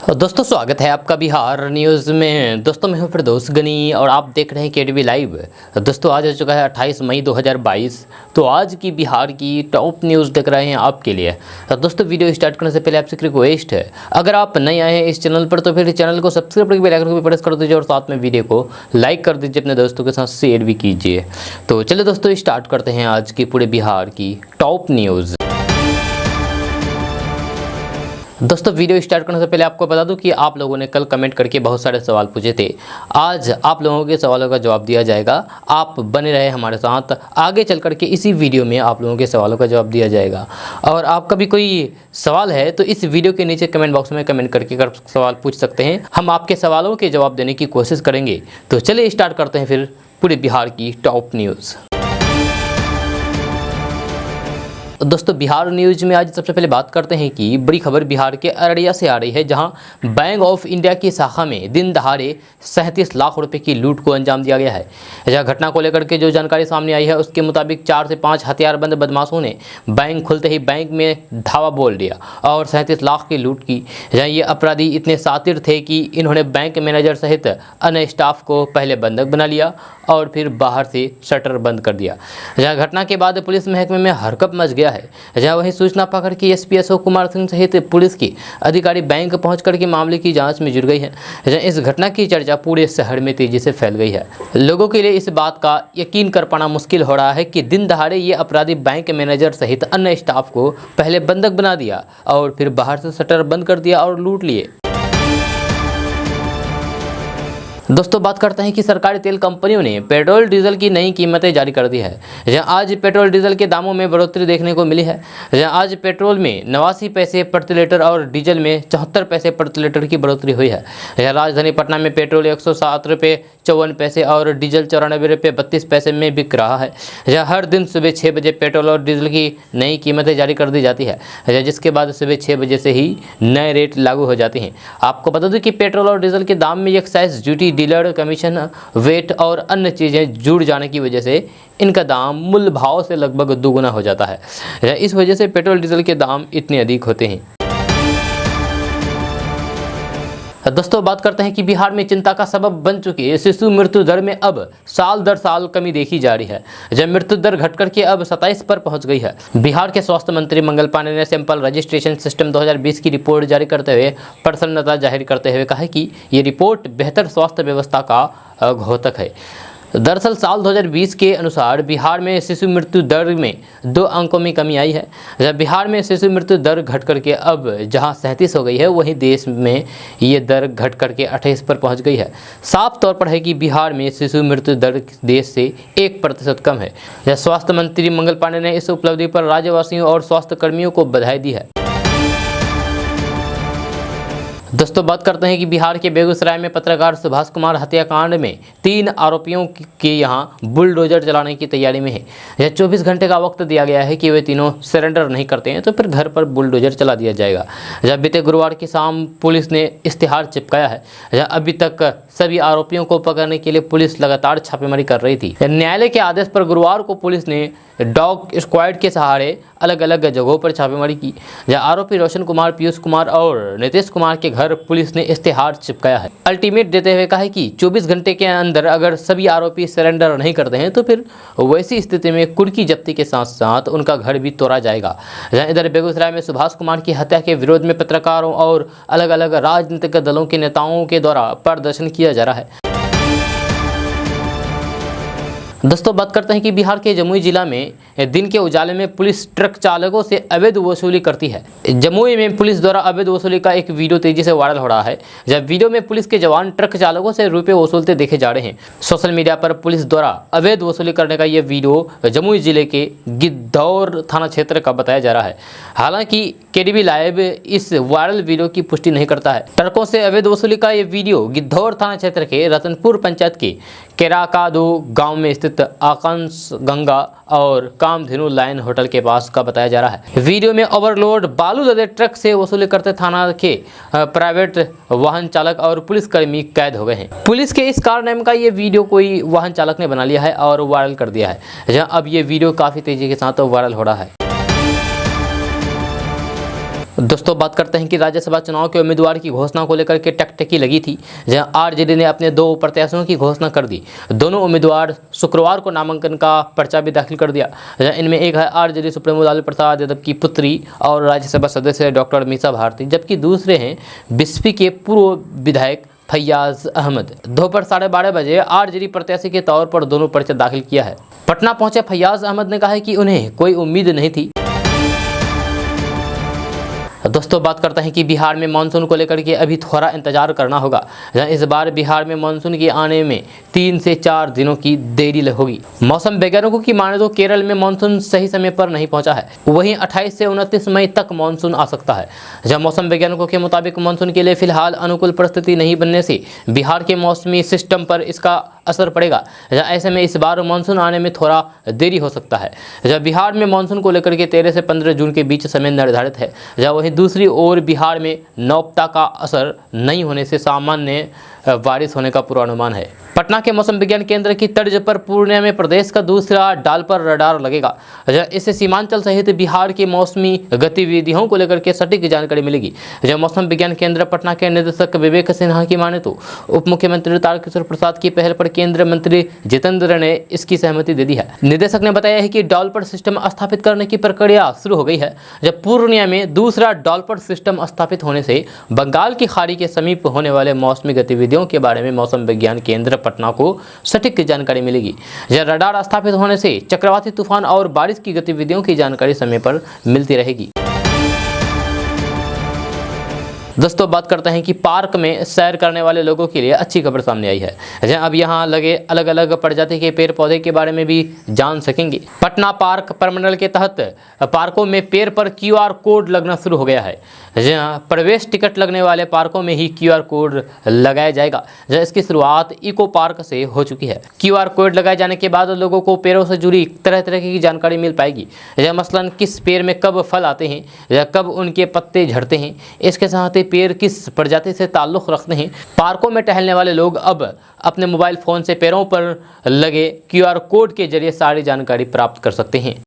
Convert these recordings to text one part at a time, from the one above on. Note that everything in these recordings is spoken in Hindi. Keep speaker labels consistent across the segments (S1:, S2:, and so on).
S1: दोस्तों स्वागत है आपका बिहार न्यूज़ में। दोस्तों मैं हूं फिरदौस गनी और आप देख रहे हैं केडीवी लाइव। दोस्तों आज हो चुका है 28 मई 2022। तो आज की बिहार की टॉप न्यूज़ देख रहे हैं आपके लिए। दोस्तों वीडियो स्टार्ट करने से पहले आपसे रिक्वेस्ट है, अगर आप नए आए हैं इस चैनल पर तो फिर चैनल को सब्सक्राइब करके बेल आइकन को प्रेस कर दीजिए और साथ में वीडियो को लाइक कर दीजिए, अपने दोस्तों के साथ शेयर भी कीजिए। तो चलिए दोस्तों स्टार्ट करते हैं आज की पूरे बिहार की टॉप न्यूज़। दोस्तों वीडियो स्टार्ट करने से पहले आपको बता दूं कि आप लोगों ने कल कमेंट करके बहुत सारे सवाल पूछे थे। आज आप लोगों के सवालों का जवाब दिया जाएगा। आप बने रहे हमारे साथ, आगे चल करके इसी वीडियो में आप लोगों के सवालों का जवाब दिया जाएगा। और आपका भी कोई सवाल है तो इस वीडियो के नीचे कमेंट बॉक्स में कमेंट करके सवाल पूछ सकते हैं। हम आपके सवालों के जवाब देने की कोशिश करेंगे। तो चलिए स्टार्ट करते हैं फिर पूरे बिहार की टॉप न्यूज़। दोस्तों बिहार न्यूज़ में आज सबसे पहले बात करते हैं कि बड़ी खबर बिहार के अररिया से आ रही है, जहां बैंक ऑफ इंडिया की शाखा में दिन दहाड़े 37 लाख रुपए की लूट को अंजाम दिया गया है। यह घटना को लेकर के जो जानकारी सामने आई है उसके मुताबिक 4 से 5 हथियारबंद बदमाशों ने बैंक खुलते ही बैंक में धावा बोल दिया और 37 लाख की लूट की। जहाँ ये अपराधी इतने शातिर थे कि इन्होंने बैंक मैनेजर सहित अन्य स्टाफ को पहले बंधक बना लिया और फिर बाहर से शटर बंद कर दिया। जहाँ घटना के बाद पुलिस महकमे में हरकंप मच गया है। जहां वही सूचना पाकर के एसपी अशोक कुमार सिंह सहित पुलिस की अधिकारी बैंक पहुंच करके मामले की जांच में जुट गई है। जहां इस घटना की चर्चा पूरे शहर में तेजी से फैल गई है। लोगों के लिए इस बात का यकीन कर पाना मुश्किल हो रहा है कि दिन दहाड़े ये अपराधी बैंक मैनेजर सहित अन्य स्टाफ को पहले बंधक बना दिया और फिर बाहर से शटर बंद कर दिया और लूट लिए। दोस्तों बात करते हैं कि सरकारी तेल कंपनियों ने पेट्रोल डीजल की नई कीमतें जारी कर दी है। जहां आज पेट्रोल डीजल के दामों में बढ़ोतरी देखने को मिली है। जहां आज पेट्रोल में 89 पैसे प्रति लीटर और डीजल में 74 पैसे प्रति लीटर की बढ़ोतरी हुई है। जहां राजधानी पटना में पेट्रोल 107 रुपये 54 पैसे और डीजल 94 रुपये 32 पैसे में बिक रहा है। जहाँ हर दिन सुबह 6 बजे पेट्रोल और डीजल की नई कीमतें जारी कर दी जाती है, जिसके बाद सुबह 6 बजे से ही नए रेट लागू हो जाते हैं। आपको बता दूं कि पेट्रोल और डीजल के दाम में excise duty, dealer commission, VAT और अन्य चीज़ें जुड़ जाने की वजह से इनका दाम मूल्य भाव से लगभग दोगुना हो जाता है। इस वजह से पेट्रोल डीजल के दाम इतने अधिक होते हैं। दोस्तों बात करते हैं कि बिहार में चिंता का सबब बन चुकी है शिशु मृत्यु दर में अब साल दर साल कमी देखी जा रही है। जब मृत्यु दर घट करके अब 27 पर पहुंच गई है। बिहार के स्वास्थ्य मंत्री मंगल पांडे ने सैंपल रजिस्ट्रेशन सिस्टम 2020 की रिपोर्ट जारी करते हुए प्रसन्नता जाहिर करते हुए कहा कि ये रिपोर्ट बेहतर स्वास्थ्य व्यवस्था का घोतक है। दरअसल साल 2020 के अनुसार बिहार में शिशु मृत्यु दर में 2 अंकों में कमी आई है। जब बिहार में शिशु मृत्यु दर घट करके अब जहां 37 हो गई है, वहीं देश में ये दर घट करके 28 पर पहुंच गई है। साफ तौर पर है कि बिहार में शिशु मृत्यु दर देश से 1% कम है। स्वास्थ्य मंत्री मंगल पांडे ने इस उपलब्धि पर राज्यवासियों और स्वास्थ्य कर्मियों को बधाई दी है। दोस्तों बात करते हैं कि बिहार के बेगूसराय में पत्रकार सुभाष कुमार हत्याकांड में 3 आरोपियों के यहां बुलडोजर चलाने की तैयारी में है। यह 24 घंटे का वक्त दिया गया है कि वे तीनों सरेंडर नहीं करते हैं तो फिर घर पर बुलडोजर चला दिया जाएगा। जब बीते गुरुवार की शाम पुलिस ने इश्तिहार चिपकाया है। अभी तक सभी आरोपियों को पकड़ने के लिए पुलिस लगातार छापेमारी कर रही थी। न्यायालय के आदेश पर गुरुवार को पुलिस ने डॉग स्क्वाड के सहारे अलग अलग जगहों पर छापेमारी की। जहां आरोपी रोशन कुमार, पीयूष कुमार और नीतीश कुमार के घर पुलिस ने इश्तिहार चिपकाया है। अल्टीमेट देते हुए कहा है कि 24 घंटे के अंदर अगर सभी आरोपी सरेंडर नहीं करते हैं तो फिर वैसी स्थिति में कुर्की जब्ती के साथ साथ उनका घर भी तोड़ा जाएगा। इधर बेगूसराय में सुभाष कुमार की हत्या के विरोध में पत्रकारों और अलग अलग राजनीतिक दलों के नेताओं के द्वारा प्रदर्शन किया जा रहा है। दोस्तों बात करते हैं कि बिहार के जमुई जिला में दिन के उजाले में पुलिस ट्रक चालकों से अवैध वसूली करती है। जमुई में पुलिस द्वारा अवैध वसूली का एक वीडियो तेजी से वायरल हो रहा है। जब वीडियो में पुलिस के जवान ट्रक चालकों से रुपए वसूलते देखे जा रहे हैं। सोशल मीडिया पर पुलिस द्वारा अवैध वसूली करने का यह वीडियो जमुई जिले के गिद्धौर थाना क्षेत्र का बताया जा रहा है। हालांकि केडीवी लाइव इस वायरल वीडियो की पुष्टि नहीं करता है। ट्रकों से अवैध वसूली का यह वीडियो गिद्धौर थाना क्षेत्र के रतनपुर पंचायत के केराकादो गांव में स्थित आकांश गंगा और कामधेनु लाइन होटल के पास का बताया जा रहा है। वीडियो में ओवरलोड बालू लदे ट्रक से वसूली करते थाना के प्राइवेट वाहन चालक और पुलिसकर्मी कैद हो गए हैं। पुलिस के इस कारनामे का ये वीडियो कोई वाहन चालक ने बना लिया है और वायरल कर दिया है। जहां अब ये वीडियो काफी तेजी के साथ वायरल हो रहा है। दोस्तों बात करते हैं कि राज्यसभा चुनाव के उम्मीदवार की घोषणा को लेकर के टकटकी लगी थी, जहां आरजेडी ने अपने 2 प्रत्याशियों की घोषणा कर दी। दोनों उम्मीदवार शुक्रवार को नामांकन का पर्चा भी दाखिल कर दिया। इनमें एक है आरजेडी सुप्रीमो लालू प्रसाद यादव की पुत्री और राज्यसभा सदस्य डॉक्टर मीसा भारती, जबकि दूसरे हैं बिस्फी के पूर्व विधायक फैयाज अहमद। दोपहर 12:30 बजे आरजेडी प्रत्याशी के तौर पर दोनों पर्चा दाखिल किया है। पटना पहुंचे फैयाज अहमद ने कहा है कि उन्हें कोई उम्मीद नहीं थी। दोस्तों बात करते हैं कि बिहार में मानसून को लेकर के अभी थोड़ा इंतजार करना होगा, जहां इस बार बिहार में मानसून के आने में 3 से 4 दिनों की देरी होगी। मौसम वैज्ञानिकों की माने तो केरल में मानसून सही समय पर नहीं पहुंचा है, वहीं 28 से 29 मई तक मानसून आ सकता है। जहां मौसम वैज्ञानिकों के मुताबिक मानसून के लिए फिलहाल अनुकूल परिस्थिति नहीं बनने से बिहार के मौसमी सिस्टम पर इसका असर पड़ेगा। ऐसे में इस बार मानसून आने में थोड़ा देरी हो सकता है। जब बिहार में मानसून को लेकर के 13 से 15 जून के बीच समय निर्धारित है, जब वहीं दूसरी ओर बिहार में नौपता का असर नहीं होने से सामान्य बारिश होने का पूर्वानुमान है। पटना के मौसम विज्ञान केंद्र की तर्ज पर पूर्णिया में प्रदेश का दूसरा डाल पर रडार लगेगा। इससे सीमांचल सहित बिहार की मौसमी गतिविधियों को लेकर के सटीक जानकारी मिलेगी। जब मौसम विज्ञान केंद्र पटना के निदेशक विवेक सिन्हा की माने तो उप मुख्यमंत्री तारकिशोर प्रसाद की पहल पर केंद्रीय मंत्री जितेंद्र ने इसकी सहमति दे दी है। निदेशक ने बताया है कि डॉलपर सिस्टम स्थापित करने की प्रक्रिया शुरू हो गई है। जब पूर्णिया में दूसरा डॉलपर सिस्टम स्थापित होने से बंगाल की खाड़ी के समीप होने वाले मौसमी गतिविधियों के बारे में मौसम विज्ञान केंद्र पटना को सटीक जानकारी मिलेगी। यह रडार स्थापित होने से चक्रवाती तूफान और बारिश की गतिविधियों की जानकारी समय पर मिलती रहेगी। दोस्तों बात करते हैं कि पार्क में सैर करने वाले लोगों के लिए अच्छी खबर सामने आई है। अब यहाँ लगे अलग अलग प्रजाति के पेड़ पौधे के बारे में भी जान सकेंगे। पटना पार्क प्रमंडल के तहत पार्कों में पेड़ पर QR कोड लगना शुरू हो गया है। प्रवेश टिकट लगने वाले पार्कों में ही QR कोड लगाया जाएगा। इसकी शुरुआत इको पार्क से हो चुकी है। QR कोड लगाए जाने के बाद लोगों को पेड़ों से जुड़ी तरह तरह की जानकारी मिल पाएगी। मसलन किस पेड़ में कब फल आते हैं या कब उनके पत्ते झड़ते हैं, इसके साथ ही पेड़ किस प्रजाति से ताल्लुक़ रखते हैं। पार्कों में टहलने वाले लोग अब अपने मोबाइल फ़ोन से पेड़ों पर लगे QR कोड के जरिए सारी जानकारी प्राप्त कर सकते हैं।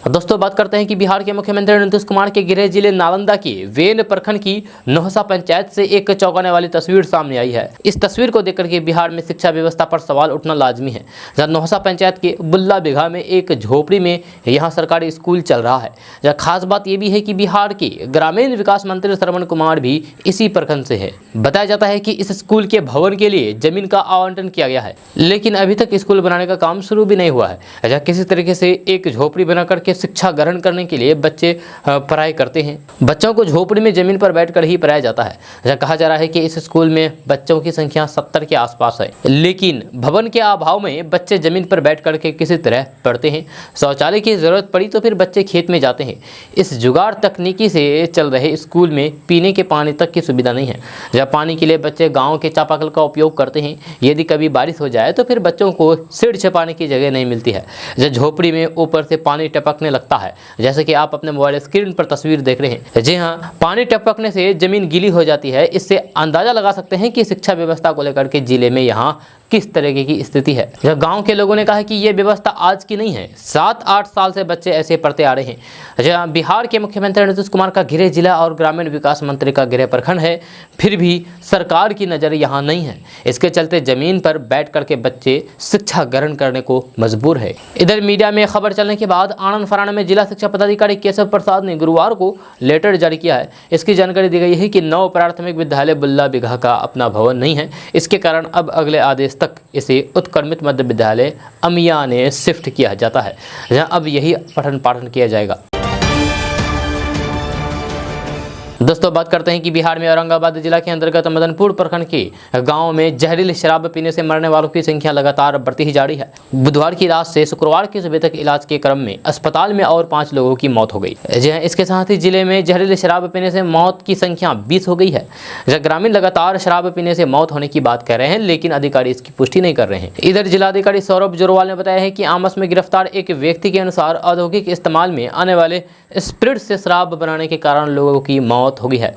S1: दोस्तों बात करते हैं कि बिहार के मुख्यमंत्री नीतीश कुमार के गृह जिले नालंदा के वेन प्रखंड की नौहसा पंचायत से एक चौंकाने वाली तस्वीर सामने आई है। इस तस्वीर को देखकर के बिहार में शिक्षा व्यवस्था पर सवाल उठना लाजमी है। जहाँ नौहसा पंचायत के बुल्ला बिघा में एक झोपड़ी में यहाँ सरकारी स्कूल चल रहा है। जहाँ खास बात यह भी है कि बिहार के ग्रामीण विकास मंत्री श्रवण कुमार भी इसी प्रखंड से है। बताया जाता है कि इस स्कूल के भवन के लिए जमीन का आवंटन किया गया है, लेकिन अभी तक स्कूल बनाने का काम शुरू भी नहीं हुआ है। जहाँ किसी तरीके से एक झोपड़ी बना करके शिक्षा ग्रहण करने के लिए बच्चे पढ़ाई करते हैं। बच्चों को झोपड़ी में जमीन पर बैठकर ही पढ़ाया जाता है। जहाँ कहा जा रहा है कि इस स्कूल में बच्चों की संख्या 70 के आसपास है, लेकिन भवन के अभाव में बच्चे जमीन पर बैठ करके किसी तरह पढ़ते हैं। शौचालय की जरूरत पड़ी तो फिर बच्चे खेत में जाते हैं। इस जुगाड़ तकनीकी से चल रहे स्कूल में पीने के पानी तक की सुविधा नहीं है। जहाँ पानी के लिए बच्चे गाँव के चापाकल का उपयोग करते हैं। यदि कभी बारिश हो जाए तो फिर बच्चों को सिर छिपाने की जगह नहीं मिलती है। जहाँ झोपड़ी में ऊपर से पानी टपकने लगता है, जैसे कि आप अपने मोबाइल स्क्रीन पर तस्वीर देख रहे हैं। जी हाँ, पानी टपकने से जमीन गीली हो जाती है। इससे अंदाजा लगा सकते हैं कि शिक्षा व्यवस्था को लेकर के जिले में यहाँ किस तरीके की स्थिति है। गांव के लोगों ने कहा कि ये व्यवस्था आज की नहीं है, 7-8 साल से बच्चे ऐसे पढ़ते आ रहे हैं। जहाँ बिहार के मुख्यमंत्री नीतीश कुमार का गृह जिला और ग्रामीण विकास मंत्री का गृह प्रखंड है, फिर भी सरकार की नज़र यहाँ नहीं है। इसके चलते जमीन पर बैठ करके बच्चे शिक्षा ग्रहण करने को मजबूर है। इधर मीडिया में खबर चलने के बाद आनंद फराना में जिला शिक्षा पदाधिकारी केशव प्रसाद ने गुरुवार को लेटर जारी किया है। इसकी जानकारी दी गई है कि नव प्राथमिक विद्यालय बुल्ला बिघा का अपना भवन नहीं है। इसके कारण अब अगले आदेश तक इसे उत्क्रमित मध्य विद्यालय अमिया ने शिफ्ट किया जाता है, जहां अब यही पठन पाठन किया जाएगा। दोस्तों बात करते हैं कि बिहार में औरंगाबाद जिला के अंतर्गत मदनपुर प्रखंड के गांव में जहरीली शराब पीने से मरने वालों की संख्या लगातार बढ़ती ही जा रही है। बुधवार की रात से शुक्रवार की सुबह तक इलाज के क्रम में अस्पताल में और 5 लोगों की मौत हो गई। इसके साथ ही जिले में जहरीली शराब पीने से मौत की संख्या 20 हो गई है। ग्रामीण लगातार शराब पीने से मौत होने की बात कर रहे हैं, लेकिन अधिकारी इसकी पुष्टि नहीं कर रहे हैं। इधर जिलाधिकारी सौरभ जोरवाल ने बताया है कि आमस में गिरफ्तार एक व्यक्ति के अनुसार औद्योगिक इस्तेमाल में आने वाले स्पिरिट से शराब बनाने के कारण लोगों की मौत हो गई है।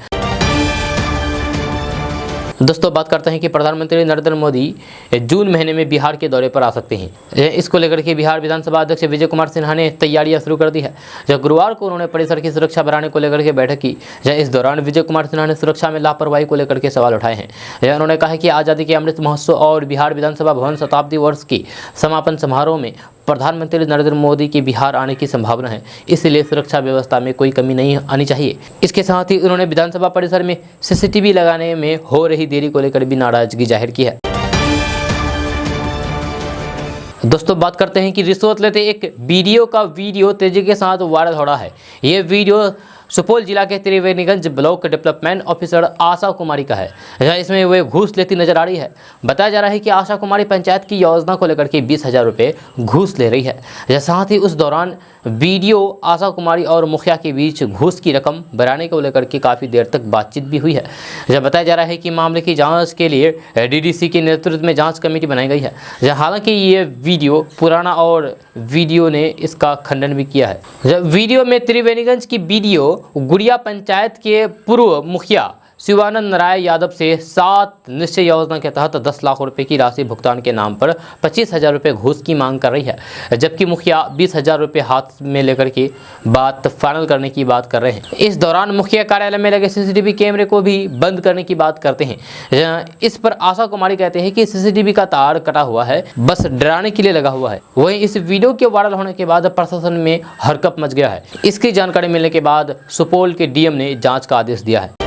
S1: दोस्तों बात करते हैं कि प्रधानमंत्री नरेंद्र मोदी जून महीने में बिहार के दौरे पर आ सकते हैं। इसको लेकर के बिहार विधानसभा अध्यक्ष विजय कुमार सिन्हा ने तैयारियां शुरू कर दी है। जब गुरुवार को उन्होंने परिसर की सुरक्षा बढ़ाने को लेकर के बैठक की, इस दौरान विजय कुमार सिन्हा ने सुरक्षा में लापरवाही को लेकर के सवाल उठाए हैं। उन्होंने कहा कि आज़ादी के अमृत महोत्सव और बिहार विधानसभा भवन शताब्दी वर्ष की समापन समारोह में प्रधानमंत्री नरेंद्र मोदी के बिहार आने की संभावना है, इसलिए सुरक्षा व्यवस्था में कोई कमी नहीं आनी चाहिए। इसके साथ ही उन्होंने विधानसभा परिसर में सीसीटीवी लगाने में हो रही देरी को लेकर भी नाराजगी जाहिर की है। दोस्तों बात करते हैं कि रिश्वत लेते एक वीडियो तेजी के साथ वायरल हो रहा है। ये वीडियो सुपौल जिला के Triveniganj block development officer Asha Kumari का है। इसमें वे घूस लेती नजर आ रही है। बताया जा रहा है कि आशा कुमारी पंचायत की योजना को लेकर के 20,000 रुपये घूस ले रही है। साथ ही उस दौरान वीडियो आशा कुमारी और मुखिया के बीच घूस की रकम बढ़ाने को लेकर के काफ़ी देर तक बातचीत भी हुई है। बताया जा रहा है कि मामले की जांच के लिए डीडीसी के नेतृत्व में जांच कमेटी बनाई गई है। हालांकि ये वीडियो पुराना और वीडियो ने इसका खंडन भी किया है। वीडियो में त्रिवेणीगंज की वीडियो गुड़िया पंचायत के पूर्व मुखिया शिवानंद नारायण यादव से 7 निश्चय योजना के तहत 10 लाख रुपए की राशि भुगतान के नाम पर 25,000 रुपये घूस की मांग कर रही है, जबकि मुखिया 20,000 रुपये हाथ में लेकर के बात फाइनल करने की बात कर रहे हैं। इस दौरान मुखिया कार्यालय में लगे सीसीटीवी कैमरे को भी बंद करने की बात करते हैं। इस पर आशा कुमारी कहते हैं कि सीसीटीवी का तार कटा हुआ है, बस डराने के लिए लगा हुआ है। वहीं इस वीडियो के वायरल होने के बाद प्रशासन में हरकंप मच गया है। इसकी जानकारी मिलने के बाद सुपौल के डीएम ने जाँच का आदेश दिया है।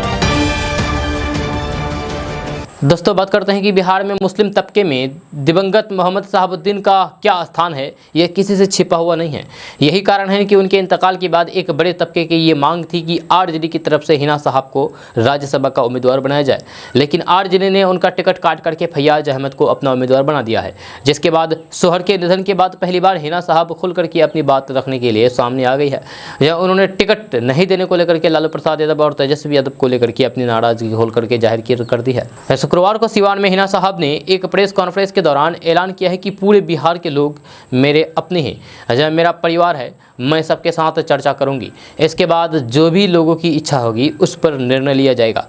S1: दोस्तों बात करते हैं कि बिहार में मुस्लिम तबके में दिवंगत मोहम्मद शहाबुद्दीन का क्या स्थान है, यह किसी से छिपा हुआ नहीं है। यही कारण है कि उनके इंतकाल के बाद एक बड़े तबके की ये मांग थी कि आरजेडी की तरफ से हिना साहब को राज्यसभा का उम्मीदवार बनाया जाए, लेकिन आरजेडी ने उनका टिकट काट करके फैयाज अहमद को अपना उम्मीदवार बना दिया है। जिसके बाद सोहर के निधन के बाद पहली बार हिना साहब खुल करके अपनी बात रखने के लिए सामने आ गई है। उन्होंने टिकट नहीं देने को लेकर के लालू प्रसाद यादव और तेजस्वी यादव को लेकर के अपनी नाराजगी खोल करके जाहिर कर दी है। शुक्रवार को सिवान में हिना साहब ने एक प्रेस कॉन्फ्रेंस के दौरान ऐलान किया है कि पूरे बिहार के लोग मेरे अपने हैं, मेरा परिवार है, मैं सबके साथ चर्चा करूंगी। इसके बाद जो भी लोगों की इच्छा होगी उस पर निर्णय लिया जाएगा।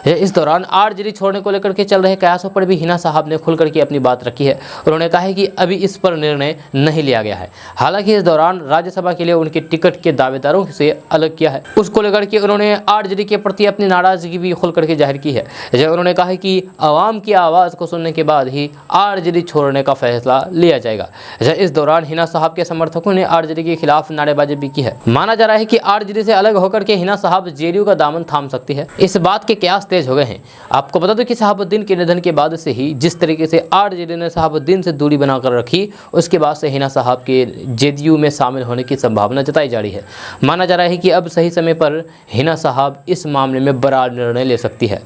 S1: इस दौरान आरजेडी छोड़ने को लेकर के चल रहे कयासों पर भी हिना साहब ने खुल करके अपनी बात रखी है। उन्होंने कहा है कि अभी इस पर निर्णय नहीं लिया गया है। हालांकि इस दौरान राज्यसभा के लिए उनके टिकट के दावेदारों से अलग किया है, उसको लेकर के उन्होंने आरजेडी के प्रति अपनी नाराजगी भी खुल करके जाहिर की है। उन्होंने कहा है कि आवाम की आवाज़ को सुनने के बाद ही आरजेडी छोड़ने का फैसला लिया जाएगा। इस दौरान हिना साहब के समर्थकों ने आरजेडी के खिलाफ नारेबाजी भी की है। माना जा रहा है कि आरजेडी से अलग होकर के हिना साहब जेडीयू का दामन थाम सकती है। इस बात के कयास तेज हो गए हैं। आपको बता दो कि शहाबुद्दीन के निधन के बाद से ही जिस तरीके से आरजेडी ने शहाबुद्दीन से दूरी बनाकर रखी, उसके बाद से हिना साहब के जेडीयू में शामिल होने की संभावना जताई जा रही है। माना जा रहा है कि अब सही समय पर हिना साहब इस मामले में बड़ा निर्णय ले सकती है।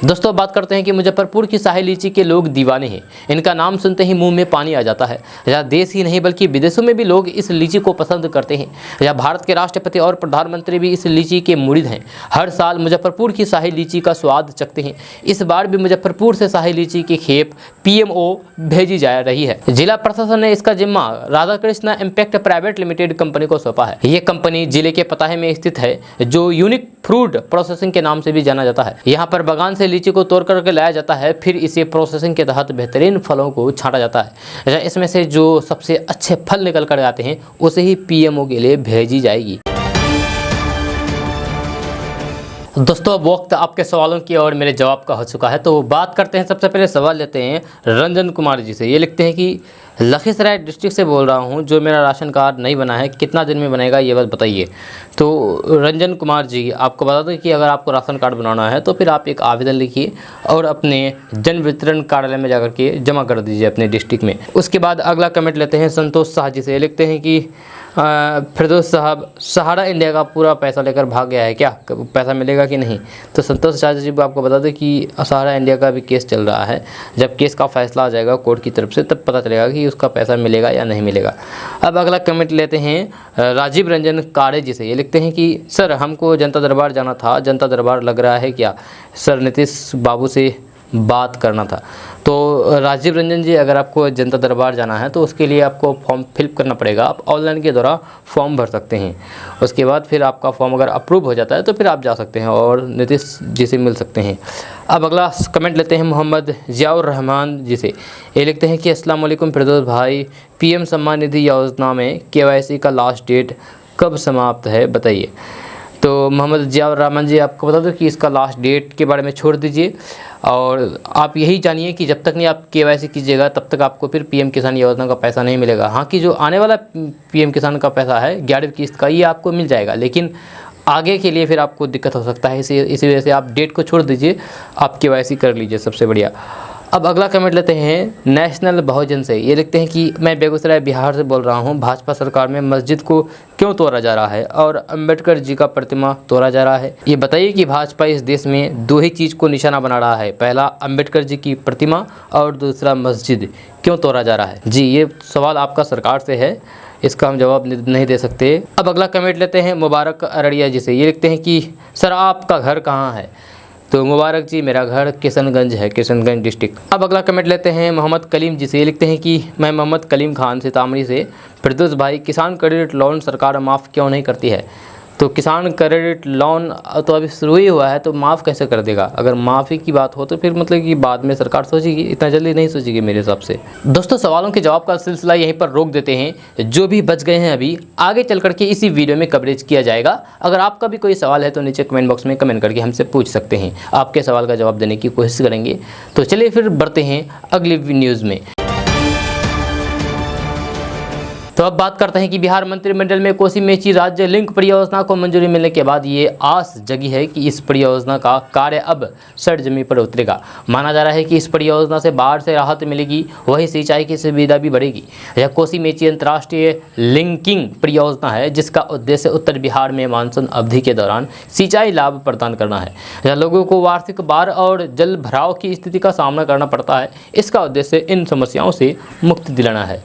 S1: दोस्तों बात करते हैं कि मुजफ्फरपुर की शाही लीची के लोग दीवाने हैं। इनका नाम सुनते ही मुंह में पानी आ जाता है। यहाँ देश ही नहीं बल्कि विदेशों में भी लोग इस लीची को पसंद करते हैं। यहाँ भारत के राष्ट्रपति और प्रधानमंत्री भी इस लीची के मुरीद हैं। हर साल मुजफ्फरपुर की शाही लीची का स्वाद चखते हैं। इस बार भी मुजफ्फरपुर से शाही लीची की खेप पीएमओ भेजी जा रही है। जिला प्रशासन ने इसका जिम्मा Radhakrishna impact private limited company को सौंपा है। ये कंपनी जिले के पताहे में स्थित है, जो यूनिक फ्रूट प्रोसेसिंग के नाम से भी जाना जाता है। यहाँ पर बागान से लीची को तोड़ करके लाया जाता है, फिर इसे प्रोसेसिंग के तहत बेहतरीन फलों को छांटा जाता है। इसमें से जो सबसे अच्छे फल निकल कर आते हैं उसे ही पीएमओ के लिए भेजी जाएगी। दोस्तों अब वक्त आपके सवालों की और मेरे जवाब का हो चुका है, तो बात करते हैं। सबसे पहले सवाल लेते हैं रंजन कुमार जी से। ये लिखते हैं कि लखीसराय डिस्ट्रिक्ट से बोल रहा हूँ, जो मेरा राशन कार्ड नहीं बना है, कितना दिन में बनेगा ये बात बताइए। तो रंजन कुमार जी, आपको बता दूं कि अगर आपको राशन कार्ड बनाना है तो फिर आप एक आवेदन लिखिए और अपने जन वितरण कार्यालय में जाकर के जमा कर दीजिए अपने डिस्ट्रिक्ट में। उसके बाद अगला कमेंट लेते हैं संतोष शाह जी से। लिखते हैं कि फिरदौस साहब, सहारा इंडिया का पूरा पैसा लेकर भाग गया है, क्या पैसा मिलेगा कि नहीं? तो संतोष शाह जी को आपको बता दें कि सहारा इंडिया का भी केस चल रहा है। जब केस का फैसला आ जाएगा कोर्ट की तरफ से तब पता चलेगा कि उसका पैसा मिलेगा या नहीं मिलेगा। अब अगला कमेंट लेते हैं राजीव रंजन कारे जी से। ये लिखते हैं कि सर हमको जनता दरबार जाना था, जनता दरबार लग रहा है क्या? सर नीतीश बाबू से बात करना था। तो राजीव रंजन जी, अगर आपको जनता दरबार जाना है तो उसके लिए आपको फॉर्म फिल करना पड़ेगा। आप ऑनलाइन के द्वारा फॉर्म भर सकते हैं। उसके बाद फिर आपका फॉर्म अगर अप्रूव हो जाता है तो फिर आप जा सकते हैं और नीतीश जी से मिल सकते हैं। अब अगला कमेंट लेते हैं मोहम्मद ज़ियाउर रहमान जी से। ये लिखते हैं कि अस्सलाम वालेकुम फिरदौस भाई, पीएम सम्मान निधि योजना में केवाईसी का लास्ट डेट कब समाप्त है बताइए। तो मोहम्मद ज़ियाउर रहमान जी, आपको बता दूं कि इसका लास्ट डेट के बारे में छोड़ दीजिए और आप यही जानिए कि जब तक नहीं आप केवाईसी कीजिएगा तब तक आपको फिर पीएम किसान योजना का पैसा नहीं मिलेगा। हाँ, कि जो आने वाला पीएम किसान का पैसा है 11वीं किस्त का, ये आपको मिल जाएगा, लेकिन आगे के लिए फिर आपको दिक्कत हो सकता है। इसी वजह से आप डेट को छोड़ दीजिए, आप केवाईसी कर लीजिए, सबसे बढ़िया। अब अगला कमेंट लेते हैं नेशनल बहुजन से। ये लिखते हैं कि मैं बेगूसराय बिहार से बोल रहा हूँ। भाजपा सरकार में मस्जिद को क्यों तोड़ा जा रहा है और अंबेडकर जी का प्रतिमा तोड़ा जा रहा है? ये बताइए कि भाजपा इस देश में दो ही चीज़ को निशाना बना रहा है, पहला अंबेडकर जी की प्रतिमा और दूसरा मस्जिद क्यों तोड़ा जा रहा है? जी, ये सवाल आपका सरकार से है, इसका हम जवाब नहीं दे सकते। अब अगला कमेंट लेते हैं मुबारक अरड़िया जी से। ये लिखते हैं कि सर आपका घर कहाँ है? तो मुबारक जी, मेरा घर किशनगंज है, किशनगंज डिस्ट्रिक्ट। अब अगला कमेंट लेते हैं मोहम्मद कलीम जी से। ये लिखते हैं कि मैं मोहम्मद कलीम खान सीतामढ़ी से। फिरदौस भाई, किसान क्रेडिट लोन सरकार माफ़ क्यों नहीं करती है? तो किसान क्रेडिट लोन तो अभी शुरू ही हुआ है, तो माफ़ कैसे कर देगा? अगर माफ़ी की बात हो तो फिर मतलब कि बाद में सरकार सोचेगी, इतना जल्दी नहीं सोचेगी मेरे हिसाब से। दोस्तों, सवालों के जवाब का सिलसिला यहीं पर रोक देते हैं। जो भी बच गए हैं अभी आगे चल करके इसी वीडियो में कवरेज किया जाएगा। अगर आपका भी कोई सवाल है तो नीचे कमेंट बॉक्स में कमेंट करके हमसे पूछ सकते हैं, आपके सवाल का जवाब देने की कोशिश करेंगे। तो चलिए फिर बढ़ते हैं अगली न्यूज़ में। तो अब बात करते हैं कि बिहार मंत्रिमंडल में कोसी मेची राज्य लिंक परियोजना को मंजूरी मिलने के बाद ये आस जगी है कि इस परियोजना का कार्य अब सरजमीन पर उतरेगा। माना जा रहा है कि इस परियोजना से बाढ़ से राहत मिलेगी, वही सिंचाई की सुविधा भी बढ़ेगी। यह कोसी मेची अंतर्राष्ट्रीय लिंकिंग परियोजना है जिसका उद्देश्य उत्तर बिहार में मानसून अवधि के दौरान सिंचाई लाभ प्रदान करना है। यह लोगों को वार्षिक बाढ़ और जल भराव की स्थिति का सामना करना पड़ता है। इसका उद्देश्य इन समस्याओं से मुक्ति दिलाना है।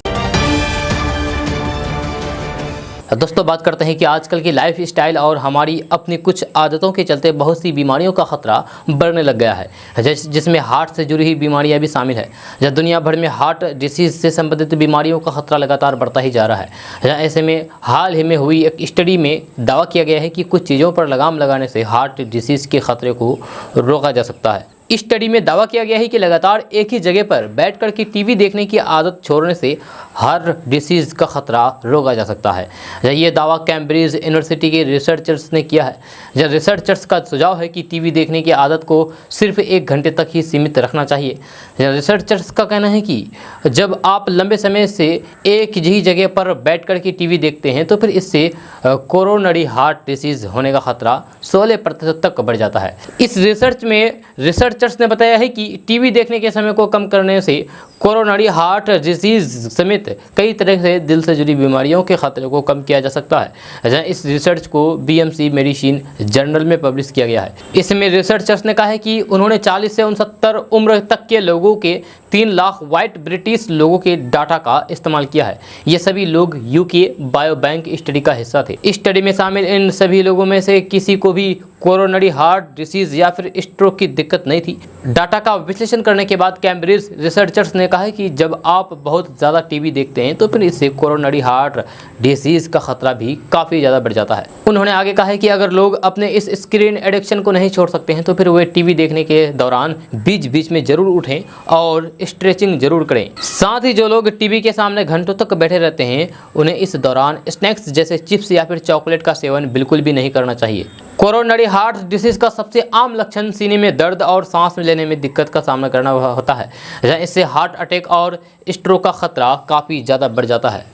S1: दोस्तों, बात करते हैं कि आजकल की लाइफ स्टाइल और हमारी अपनी कुछ आदतों के चलते बहुत सी बीमारियों का खतरा बढ़ने लग गया है, जिसमें हार्ट से जुड़ी हुई बीमारियां भी शामिल है। जब दुनिया भर में हार्ट डिसीज़ से संबंधित बीमारियों का खतरा लगातार बढ़ता ही जा रहा है। ऐसे में हाल ही में हुई एक स्टडी में दावा किया गया है कि कुछ चीज़ों पर लगाम लगाने से हार्ट डिसीज़ के खतरे को रोका जा सकता है। इस स्टडी में दावा किया गया है कि लगातार एक ही जगह पर बैठकर के टीवी देखने की आदत छोड़ने से हार्ट डिसीज़ का खतरा रोका जा सकता है। ये दावा कैम्ब्रिज यूनिवर्सिटी के रिसर्चर्स ने किया है। जब रिसर्चर्स का सुझाव है कि टीवी देखने की आदत को सिर्फ 1 घंटे तक ही सीमित रखना चाहिए। रिसर्चर्स का कहना है कि जब आप लंबे समय से एक ही जगह पर बैठकर के टीवी देखते हैं तो फिर इससे कोरोनरी हार्ट डिसीज़ होने का खतरा 16% तक बढ़ जाता है। इस रिसर्च में रिसर्चर्स ने बताया है कि टीवी देखने के समय को कम करने से कोरोनरी हार्ट डिसीज़ समेत कई तरह से दिल से जुड़ी बीमारियों के खतरे को कम किया जा सकता है। इस रिसर्च को बीएमसी मेडिसिन जर्नल में पब्लिश किया गया है। इसमें रिसर्चर्स ने कहा है कि उन्होंने 40 से 69 उम्र तक के लोगों के 3 लाख वाइट ब्रिटिश लोगों के डाटा का इस्तेमाल किया है। ये सभी लोग यूके बायोबैंक स्टडी का हिस्सा थे। इस स्टडी में शामिल इन सभी लोगों में से किसी को भी कोरोनरी हार्ट डिसीज़ या फिर स्ट्रोक की दिक्कत नहीं थी। डाटा का विश्लेषण करने के बाद कैम्ब्रिज रिसर्चर्स ने कहा है कि जब आप बहुत ज़्यादा टीवी देखते हैं तो फिर इससे कोरोनरी हार्ट डिसीज़ का खतरा भी काफ़ी ज़्यादा बढ़ जाता है। उन्होंने आगे कहा है कि अगर लोग अपने इस स्क्रीन एडिक्शन को नहीं छोड़ सकते हैं तो फिर वे टीवी देखने के दौरान बीच बीच में ज़रूर उठें और स्ट्रेचिंग जरूर करें। साथ ही जो लोग टीवी के सामने घंटों तक बैठे रहते हैं उन्हें इस दौरान स्नैक्स जैसे चिप्स या फिर चॉकलेट का सेवन बिल्कुल भी नहीं करना चाहिए। कोरोनरी हार्ट डिसीज़ का सबसे आम लक्षण सीने में दर्द और सांस लेने में दिक्कत का सामना करना होता है। इससे हार्ट अटैक और स्ट्रोक का खतरा काफ़ी ज़्यादा बढ़ जाता है।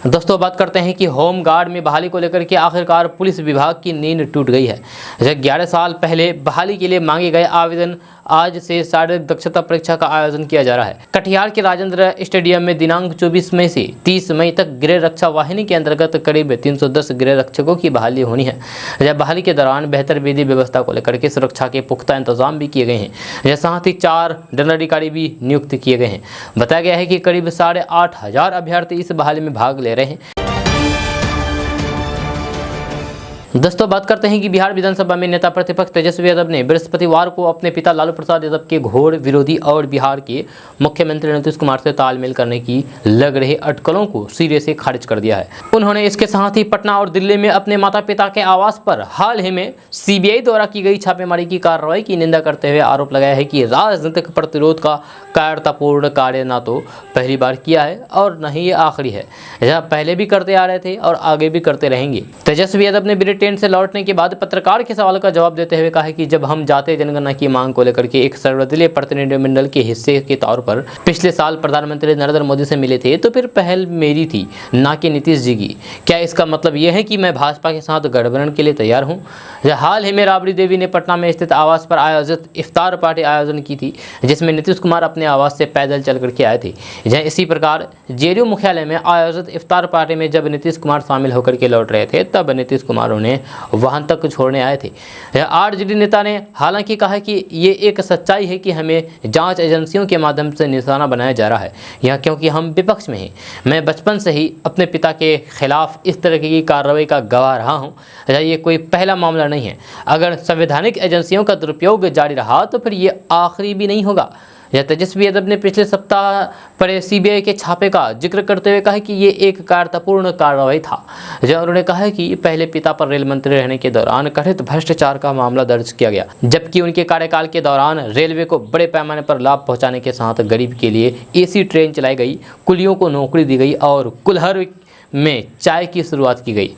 S1: दोस्तों, बात करते हैं कि होम गार्ड में बहाली को लेकर के आखिरकार पुलिस विभाग की नींद टूट गई है। 11 साल पहले बहाली के लिए मांगे गए आवेदन आज से शारीरिक दक्षता परीक्षा का आयोजन किया जा रहा है। कटिहार के राजेंद्र स्टेडियम में दिनांक 24 मई से 30 मई तक गृह रक्षा वाहिनी के अंतर्गत करीब 310 गृह रक्षकों की बहाली होनी है। बहाली के दौरान बेहतर विधि व्यवस्था को लेकर के सुरक्षा के पुख्ता इंतजाम भी किए गए हैं। साथ ही 4 दंडाधिकारी भी नियुक्त किए गए हैं। बताया गया है कि करीब 8,500 अभ्यर्थी इस बहाली में भाग ले रहे हैं। दोस्तों बात करते हैं कि बिहार विधानसभा में नेता प्रतिपक्ष तेजस्वी यादव ने बृहस्पतिवार को अपने पिता लालू प्रसाद यादव के घोर विरोधी और बिहार के मुख्यमंत्री नीतीश कुमार से तालमेल करने की लग रही अटकलों को सिरे से खारिज कर दिया है। उन्होंने इसके साथ ही पटना और दिल्ली में अपने माता पिता के आवास पर हाल ही में सीबीआई द्वारा की गई छापेमारी की कार्रवाई की निंदा करते हुए आरोप लगाया है कि राजनीतिक प्रतिरोध का कायरतापूर्ण कार्य न तो पहली बार किया है और न ही ये आखिरी है। यह पहले भी करते आ रहे थे और आगे भी करते रहेंगे। तेजस्वी यादव ने ब्रिटेन से लौटने के बाद पत्रकार के सवाल का जवाब देते हुए कहा कि जब हम जातीय जनगणना की मांग को लेकर के एक सर्वदलीय प्रतिनिधिमंडल के हिस्से के तौर पर पिछले साल प्रधानमंत्री नरेंद्र मोदी से मिले थे तो फिर पहल मेरी थी, ना कि नीतीश जी की। क्या इसका मतलब यह है कि मैं भाजपा के साथ गठबंधन के लिए तैयार हूँ? हाल ही में राबड़ी देवी ने पटना में स्थित आवास पर आयोजित इफ्तार पार्टी आयोजन की थी, जिसमें नीतीश कुमार अपने आवास से पैदल चल करके आए थे। इसी प्रकार जेडीयू मुख्यालय में आयोजित इफ्तार पार्टी में जब नीतीश कुमार शामिल होकर के लौट रहे थे तब नीतीश कुमार उन्हें वहां तक छोड़ने आए थे। आरजेडी नेता ने हालांकि कहा कि ये एक सच्चाई है कि हमें जांच एजेंसियों के माध्यम से निशाना बनाया जा रहा है, यह क्योंकि हम विपक्ष में हैं। मैं बचपन से ही अपने पिता के खिलाफ इस तरह की कार्रवाई का गवाह रहा हूँ। ये कोई पहला मामला नहीं है। अगर संवैधानिक एजेंसियों का दुरुपयोग जारी रहा तो फिर ये आखिरी भी नहीं होगा। तेजस्वी यादव ने पिछले सप्ताह पर सीबीआई के छापे का जिक्र करते हुए कहा कि ये एक कायरतापूर्ण कार्रवाई था। उन्होंने कहा कि पहले पिता पर रेल मंत्री रहने के दौरान कथित भ्रष्टाचार का मामला दर्ज किया गया, जबकि उनके कार्यकाल के दौरान रेलवे को बड़े पैमाने पर लाभ पहुंचाने के साथ गरीब के लिए एसी ट्रेन चलाई गई, कुलियों को नौकरी दी गई और कुल्हड़ में चाय की शुरुआत की गई।